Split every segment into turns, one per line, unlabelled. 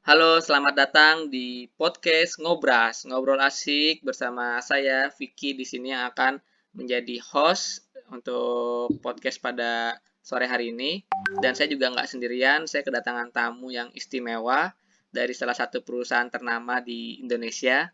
Halo, selamat datang di podcast Ngobras, ngobrol asik bersama saya Vicky di sini yang akan menjadi host untuk podcast pada sore hari ini. Dan saya juga nggak sendirian, saya kedatangan tamu yang istimewa dari salah satu perusahaan ternama di Indonesia,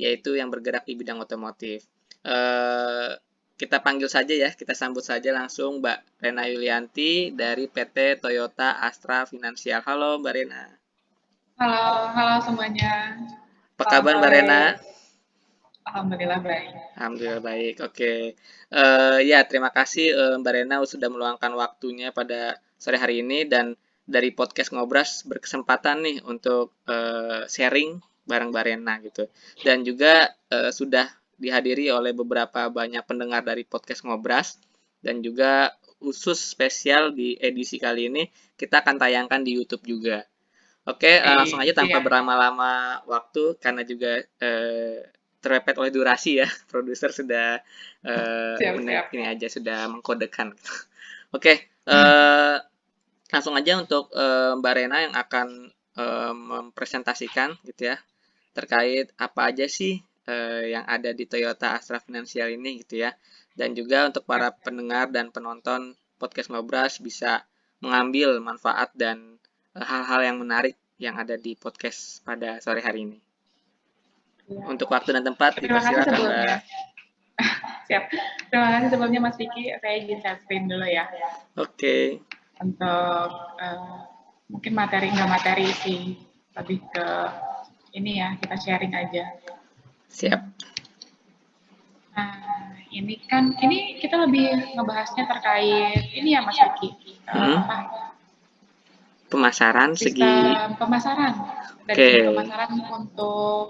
yaitu yang bergerak di bidang otomotif. Eh, kita panggil saja ya, kita sambut saja langsung Mbak Rena Yulianti dari PT Toyota Astra Finansial. Halo Mbak Rena.
Halo, halo semuanya.
Apa
Selamat
kabar Mbak
sore.
Rena?
Alhamdulillah baik.
Alhamdulillah baik. Oke. Ya terima kasih Mbak Rena sudah meluangkan waktunya pada sore hari ini dan dari podcast Ngobras berkesempatan nih untuk sharing bareng Mbak Rena gitu. Dan juga sudah dihadiri oleh beberapa banyak pendengar dari podcast Ngobras dan juga khusus spesial di edisi kali ini kita akan tayangkan di YouTube juga. Oke, langsung aja tanpa
Siap,
berlama-lama waktu karena juga terpepet oleh durasi ya. Produser sudah
siap, siap.
ini aja sudah mengkodekan. Oke, langsung aja untuk Mbak Rena yang akan mempresentasikan gitu ya terkait apa aja sih yang ada di Toyota Astra Financial ini gitu ya. Dan juga untuk para
Siap.
pendengar dan penonton podcast Ngobras bisa mengambil manfaat dan hal-hal yang menarik yang ada di podcast pada sore hari ini.
Ya.
Untuk waktu dan tempat
Terima kasih
dipersilakan Mbak.
sebelumnya. Siap. Terima kasih sebelumnya Mas Vicky. Saya izin share screen dulu ya
Oke,
untuk mungkin materi nggak materi sih, lebih ke ini ya kita sharing aja.
siap.
Nah, ini kita lebih ngebahasnya terkait ini ya Mas Vicky.
Hmm,
Apa
pemasaran segi
sistem pemasaran dari
oke.
segi pemasaran untuk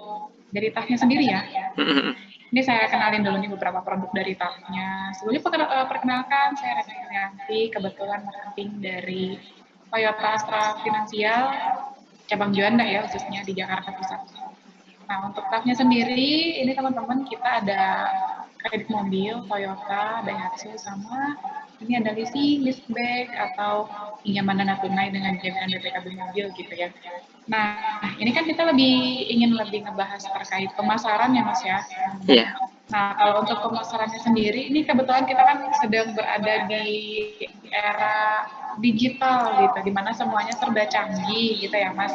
dari tasnya sendiri ya.
Hmm,
Ini saya kenalin dulu nih beberapa produk dari tasnya. Sebelumnya perkenalkan, saya Rena Yulianti, kebetulan marketing dari Toyota Astra Finansial, cabang Juanda ya khususnya di Jakarta Pusat. Nah, untuk tasnya sendiri, ini teman-teman kita ada kredit mobil, Toyota, Daihatsu, sama ini ada leasing, lease back, atau pinjaman dana tunai dengan jaminan BPKB mobil gitu ya. Nah, ini kan kita ingin lebih ngebahas terkait pemasaran ya Mas ya.
iya.
Nah, kalau untuk pemasarannya sendiri, ini kebetulan kita kan sedang berada di era digital gitu, di mana semuanya serba canggih gitu ya Mas.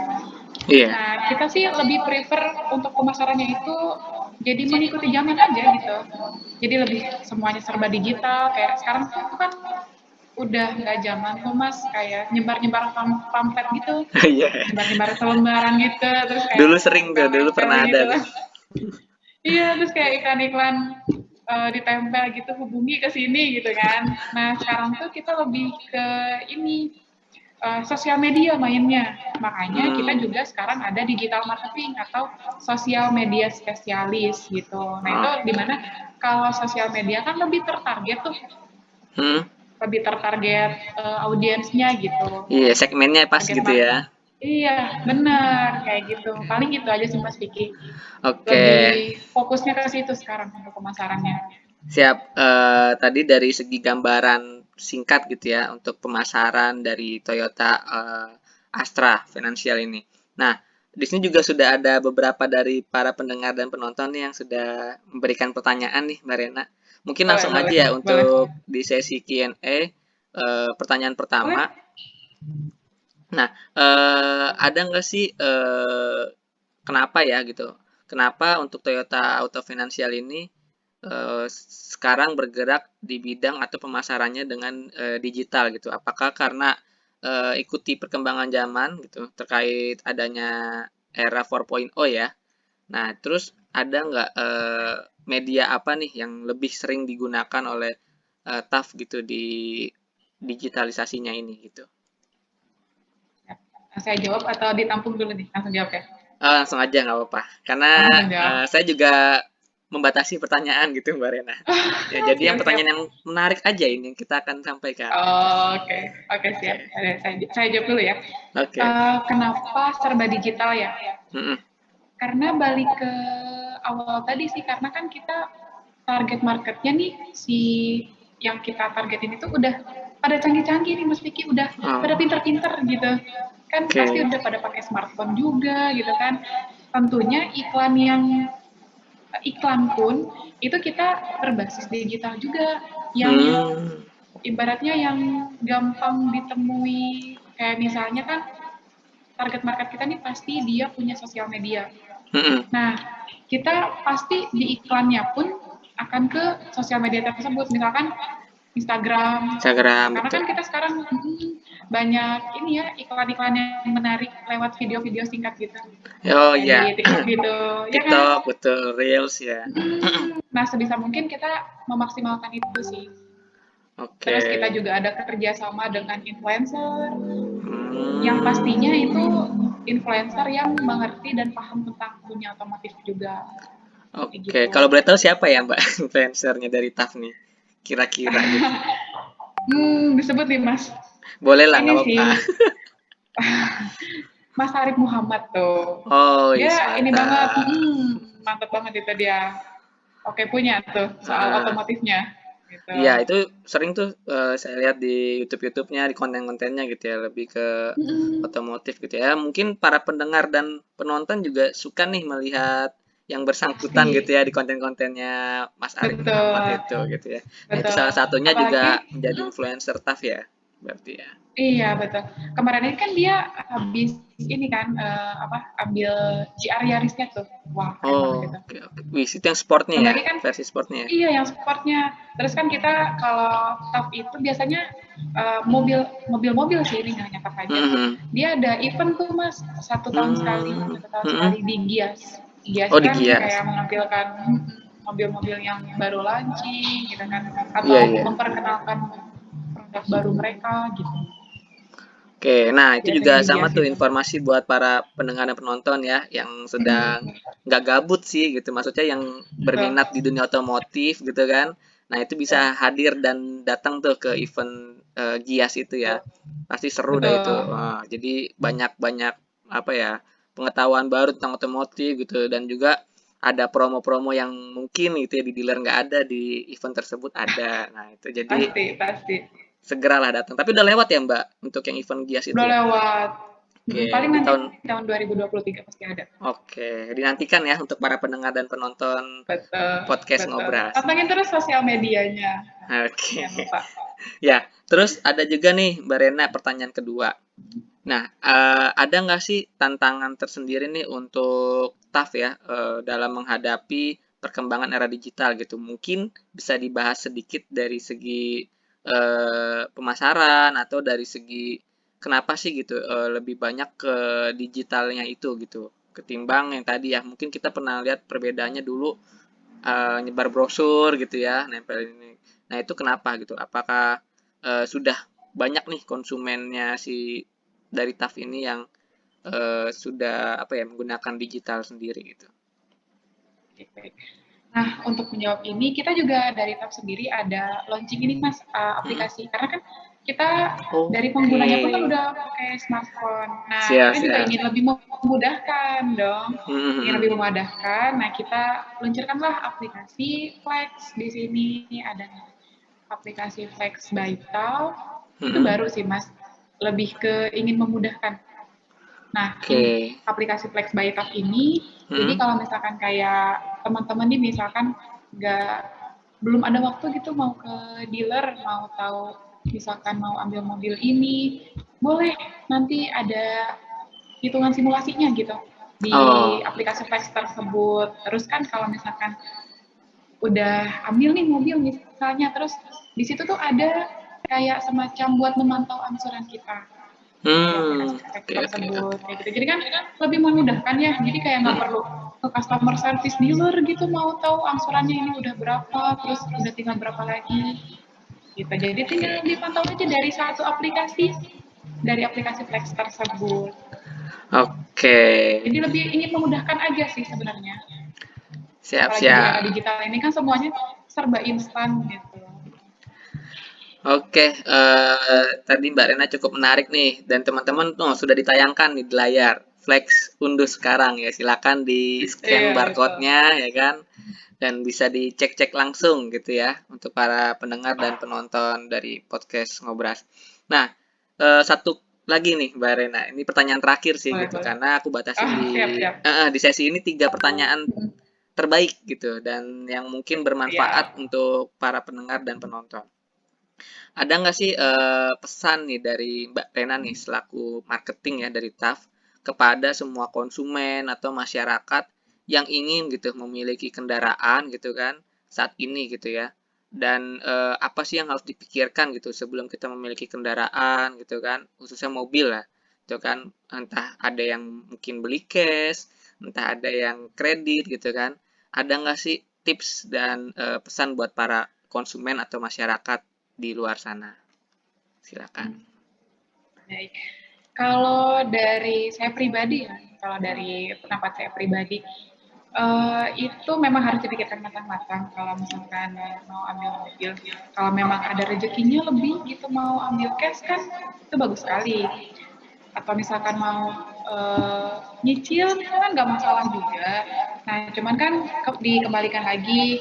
Iya.
Nah, kita sih lebih prefer untuk pemasarannya itu jadi mengikuti zaman aja gitu. Jadi lebih semuanya serba digital, kayak sekarang tuh kan udah nggak zaman tuh mas, kayak nyebar-nyebar pamflet gitu,
Iya.
nyebar-nyebar selembaran gitu, terus kayak
Dulu sering tuh, dulu
nempel-nempel
pernah ada
gitu
tuh.
lah. Iya, terus kayak iklan-iklan ditempel gitu, hubungi ke sini gitu kan. Nah, sekarang tuh kita lebih ke ini, sosial media mainnya. Makanya kita
Hmm.
juga sekarang ada digital marketing atau sosial media spesialis gitu. Nah, itu dimana
Oke.
kalau sosial media kan lebih tertarget tuh,
Hmm.
lebih tertarget audiensnya gitu.
Iya, segmennya pas
Target
gitu
market.
ya.
Iya, benar kayak gitu. Paling itu aja sih Mas Vicky.
Oke,
Lebih fokusnya ke situ sekarang untuk pemasarannya.
siap. Tadi dari segi gambaran singkat gitu ya untuk pemasaran dari Toyota Astra Financial ini. Nah, di sini juga sudah ada beberapa dari para pendengar dan penonton nih yang sudah memberikan pertanyaan nih, Mbak Rena. Mungkin
Boleh,
langsung aja
boleh,
ya
boleh.
untuk di sesi Q&A. Pertanyaan pertama.
Boleh?
Nah, ada nggak sih kenapa ya gitu? Kenapa untuk Toyota Auto Financial ini sekarang bergerak di bidang atau pemasarannya dengan digital gitu. Apakah karena ikuti perkembangan zaman gitu terkait adanya era 4.0 ya. Nah, terus ada nggak media apa nih yang lebih sering digunakan oleh TAF gitu di digitalisasinya ini gitu?
Saya jawab atau ditampung dulu nih? Langsung jawab ya?
Langsung aja nggak apa-apa. Karena
Langsung jawab.
saya juga membatasi pertanyaan gitu Mbak Rena. Ya, jadi yang
Siap-siap.
pertanyaan yang menarik aja ini yang kita akan sampaikan gitu.
Oh, oke, oke siap.
Oke.
Saya jawab dulu ya.
Oke, oke.
Kenapa serba digital ya?
Mm-mm.
Karena balik ke awal tadi sih, karena kan kita target marketnya nih si yang kita targetin itu udah pada canggih-canggih nih Mas Vicky, udah pada
Oh,
pinter-pinter gitu. kan
Oke.
pasti udah pada pakai smartphone juga gitu kan. Tentunya iklan pun itu kita berbasis digital juga yang
Hmm.
ibaratnya yang gampang ditemui, kayak misalnya kan target market kita nih pasti dia punya sosial media.
Mm-mm.
Nah, kita pasti di iklannya pun akan ke sosial media tersebut, misalkan Instagram,
Instagram
karena
betul.
kan kita sekarang banyak ini ya iklan-iklan yang menarik lewat video-video singkat gitu,
Oh
kayak di
iya,
TikTok gitu, ya kan?
TikTok betul, Reels ya.
Nah, sebisa mungkin kita memaksimalkan itu sih.
Oke.
Terus kita juga ada kerjasama dengan influencer, yang pastinya
Hmm.
itu influencer yang mengerti dan paham tentang dunia otomotif juga, kayak
Oke,
gitu.
kalau boleh tahu siapa ya Mbak influencernya dari TAF nih? Kira-kira gitu.
Disebut nih Mas.
Boleh lah,
Ini
nggak
sih
apa-apa.
Mas Arif Muhammad tuh.
Oh, yes,
Dia ini banget,
mantap.
mantep banget itu dia. Oke punya tuh soal
Heeh.
otomotifnya gitu.
Iya, itu sering tuh saya lihat di YouTube-YouTube-nya, di konten-kontennya gitu ya, lebih ke
Mm-mm.
otomotif gitu ya. Mungkin para pendengar dan penonton juga suka nih melihat yang bersangkutan gitu
Pasti,
ya di konten-kontennya Mas Arif Muhammad
betul,
itu gitu ya. Nah, itu
betul.
salah satunya juga
Apalagi,
menjadi influencer TAF ya, berarti ya.
iya betul. Kemarin ini kan dia habis ini kan apa ambil GR Yarisnya tuh. Wah keren banget
Oh,
itu.
oke oke. Wih, itu yang sportnya ya,
Sembari kan
versi sportnya ya.
iya yang sportnya. Terus kan kita kalau TAF itu biasanya mobil-mobil sih ini nggak hanya TAF aja.
Mhm.
Dia ada event tuh mas
Hmm.
satu tahun
Mhm.
sekali di Gias. Gias
Oh, di
kan
Gias.
kayak menampilkan mobil-mobil yang baru launching gitu kan,
Iya,
atau
iya.
memperkenalkan produk baru mereka gitu.
Oke, nah itu
Biasanya
juga
di
sama
Gias
tuh
itu.
informasi buat para pendengar dan penonton ya, yang sedang
Mm,
nggak gabut sih gitu, maksudnya yang
betul,
berminat di dunia otomotif gitu kan. Nah itu
betul,
bisa hadir dan datang tuh ke event Gias itu ya, pasti seru dah itu.
betul,
Wah, jadi banyak-banyak apa ya pengetahuan baru tentang otomotif gitu dan juga ada promo-promo yang mungkin gitu ya di dealer nggak ada di event tersebut ada. Nah itu jadi
pasti, pasti.
segeralah datang. Tapi udah lewat ya Mbak untuk yang event Gias itu
Udah
ya?
lewat.
Oke,
Paling
di
nanti
tahun
tahun 2023 pasti ada.
oke, dinantikan ya untuk para pendengar dan penonton
Betul,
podcast
betul.
Ngobras.
Pantengin terus sosial medianya.
Oke.
Jangan lupa.
Ya, terus ada juga nih Mbak Rena pertanyaan kedua. Nah, ada nggak sih tantangan tersendiri nih untuk TAF ya dalam menghadapi perkembangan era digital gitu? Mungkin bisa dibahas sedikit dari segi pemasaran atau dari segi kenapa sih gitu lebih banyak ke digitalnya itu gitu ketimbang yang tadi ya mungkin kita pernah lihat perbedaannya dulu nyebar brosur gitu ya nempel ini. Nah itu kenapa gitu? Apakah sudah banyak nih konsumennya si dari TAF ini yang sudah apa ya menggunakan digital sendiri gitu.
Oke. Nah, untuk menjawab ini, kita juga dari TAP sendiri ada launching ini, Mas,
Mm-mm.
aplikasi. Karena kan kita dari
Oke,
penggunanya pun kan udah pakai smartphone. Nah,
siap
kita juga
siap.
ingin lebih memudahkan dong. Ingin lebih
Mm-mm.
memudahkan. Nah, kita luncurkanlah aplikasi Flex. Di sini ada aplikasi Flex Vital. Itu
Mm-mm.
baru sih, Mas. Lebih ke ingin memudahkan. Nah,
Oke.
di aplikasi Flex by Tap ini, jadi
Mm-mm.
kalau misalkan kayak teman-teman nih misalkan nggak belum ada waktu gitu mau ke dealer, mau tahu misalkan mau ambil mobil ini, boleh nanti ada hitungan simulasinya gitu di
Oh,
aplikasi Flex tersebut. Terus kan kalau misalkan udah ambil nih mobil misalnya, terus di situ tuh ada kayak semacam buat memantau angsuran kita di aplikasi Flex
oke oke
tersebut
oke.
kayak gitu. Jadi kan lebih memudahkan ya. Jadi kayak nggak perlu ke customer service dealer gitu mau tahu angsurannya ini udah berapa, terus udah tinggal berapa lagi gitu. Jadi tinggal
Oke.
dipantau aja dari aplikasi Flex tersebut.
Oke.
Jadi lebih ingin memudahkan aja sih sebenarnya.
Siap
Apalagi di era
siap.
digital ini kan semuanya serba instan gitu.
Oke, tadi Mbak Rena cukup menarik nih dan teman-teman tuh sudah ditayangkan nih di layar Flex Unduh sekarang ya. Silakan di scan
Iya betul.
barcode-nya ya kan dan bisa dicek-cek langsung gitu ya untuk para pendengar dan penonton dari podcast Ngobras. Nah, satu lagi nih Mbak Rena, ini pertanyaan terakhir sih
Boleh,
gitu,
boleh.
karena aku batasin
Ah, siap, siap.
di sesi ini 3 pertanyaan
Mm,
terbaik gitu dan yang mungkin bermanfaat
siap.
untuk para pendengar dan penonton. Ada nggak sih pesan nih dari Mbak Rena nih selaku marketing ya dari TAF kepada semua konsumen atau masyarakat yang ingin gitu memiliki kendaraan gitu kan saat ini gitu ya. Dan apa sih yang harus dipikirkan gitu sebelum kita memiliki kendaraan gitu kan, khususnya mobil lah. Itu kan entah ada yang mungkin beli cash, entah ada yang kredit gitu kan. Ada nggak sih tips dan pesan buat para konsumen atau masyarakat di luar sana? Silakan.
Baik. Kalau dari saya pribadi ya, kalau dari pendapat saya pribadi, itu memang harus dipikirkan matang-matang kalau misalkan mau ambil mobil. Kalau memang ada rezekinya lebih gitu mau ambil cash kan itu bagus sekali. Atau misalkan mau nyicil misalkan nggak masalah juga. Nah, cuman kan dikembalikan lagi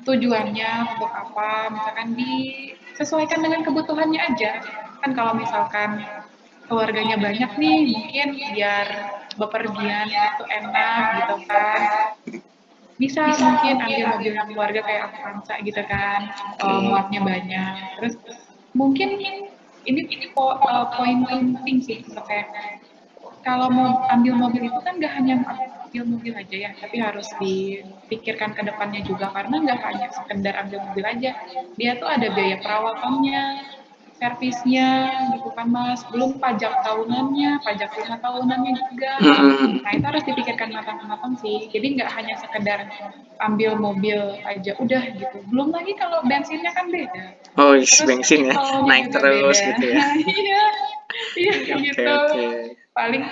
tujuannya untuk apa, misalkan disesuaikan dengan kebutuhannya aja. Kan kalau misalkan keluarganya banyak nih, mungkin biar bepergian itu enak gitu kan. Bisa mungkin ambil mobilnya keluarga kayak Avanza gitu kan,
Oke.
muatnya banyak. Terus mungkin ini poin penting sih menurut saya. Kalau mau ambil mobil itu kan nggak hanya ambil mobil aja ya, tapi harus dipikirkan ke depannya juga karena nggak hanya sekedar ambil mobil aja. Dia tuh ada biaya perawatannya, servisnya gitu kan Mas, belum pajak tahunannya, pajak 5 tahunannya juga.
Mm-mm.
Nah itu harus dipikirkan matang-matang sih. Jadi nggak hanya sekedar ambil mobil aja udah gitu. Belum lagi kalau bensinnya kan beda.
Oh,
Terus
bensin ya,
tolnya
naik
juga
terus
beda.
gitu ya.
Iya, iya
Oke,
gitu.
oke.
Paling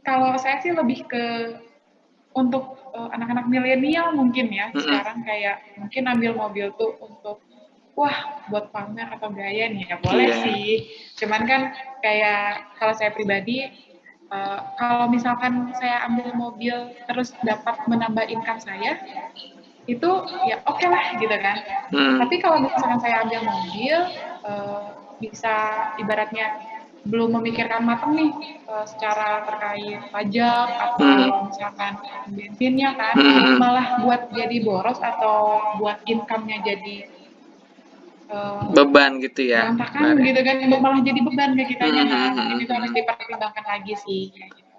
kalau saya sih lebih ke untuk anak-anak milenial mungkin ya
Mm-mm.
sekarang kayak mungkin ambil mobil tuh untuk wah buat pamer atau gaya nih ya boleh
Iya.
sih. Cuman kan kayak kalau saya pribadi kalau misalkan saya ambil mobil terus dapat menambah income saya itu ya oke lah gitu kan.
Mm.
Tapi kalau misalkan saya ambil mobil bisa ibaratnya belum memikirkan matang nih secara terkait pajak
Mm.
atau misalkan bensinnya kan
Mm-mm.
malah buat jadi boros atau buat income-nya jadi eh,
Beban gitu ya,
berantakan
Mbak Ren.
gitu kan malah jadi beban ke kitanya. Nah mungkin itu harus
Mm-mm.
dipertimbangkan lagi sih kayak gitu.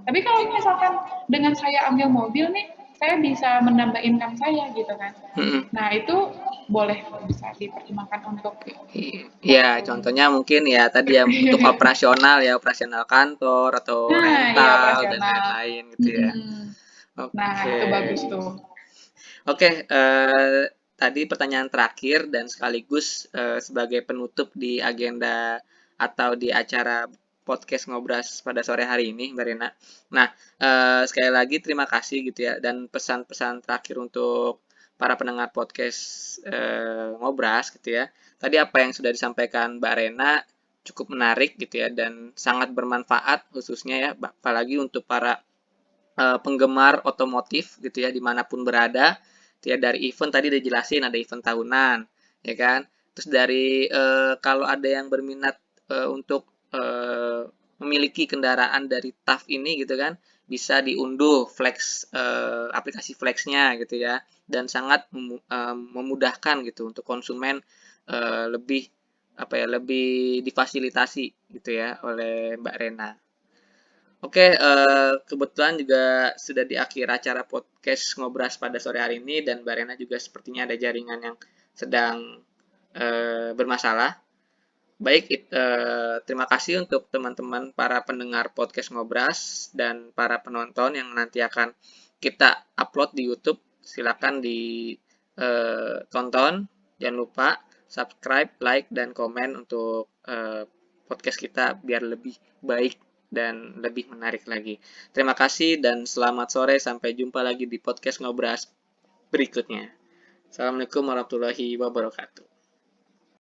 Tapi kalau
Oke.
misalkan dengan saya ambil mobil nih saya bisa menambah income saya gitu kan.
Mm-mm.
Nah itu boleh bisa dipertimbangkan untuk
Ya,
waktu
contohnya mungkin ya tadi ya untuk operasional ya, operasional kantor atau
nah iya
rental dan
operasional.
lain-lain gitu ya.
Mm-mm. Nah
Oke.
itu bagus tuh.
Oke, tadi pertanyaan terakhir dan sekaligus sebagai penutup di agenda atau di acara podcast Ngobras pada sore hari ini, Mbak Rena. Nah, sekali lagi terima kasih gitu ya dan pesan-pesan terakhir untuk para pendengar podcast Ngobras gitu ya. Tadi apa yang sudah disampaikan Mbak Rena cukup menarik gitu ya dan sangat bermanfaat khususnya ya apalagi untuk para penggemar otomotif gitu ya dimanapun berada ya dari event tadi udah jelasin ada event tahunan ya kan terus dari kalau ada yang berminat untuk memiliki kendaraan dari TAF ini gitu kan bisa diunduh flex aplikasi flexnya gitu ya dan sangat memudahkan gitu untuk konsumen lebih apa ya lebih difasilitasi gitu ya oleh Mbak Rena. Oke, kebetulan juga sudah di akhir acara podcast Ngobras pada sore hari ini dan Mbak Rena juga sepertinya ada jaringan yang sedang bermasalah. Baik, terima kasih untuk teman-teman para pendengar podcast Ngobras dan para penonton yang nanti akan kita upload di YouTube. Silakan ditonton. Jangan lupa subscribe, like, dan komen untuk podcast kita biar lebih baik dan lebih menarik lagi. Terima kasih dan selamat sore. Sampai jumpa lagi di podcast Ngobras berikutnya. Assalamualaikum warahmatullahi wabarakatuh.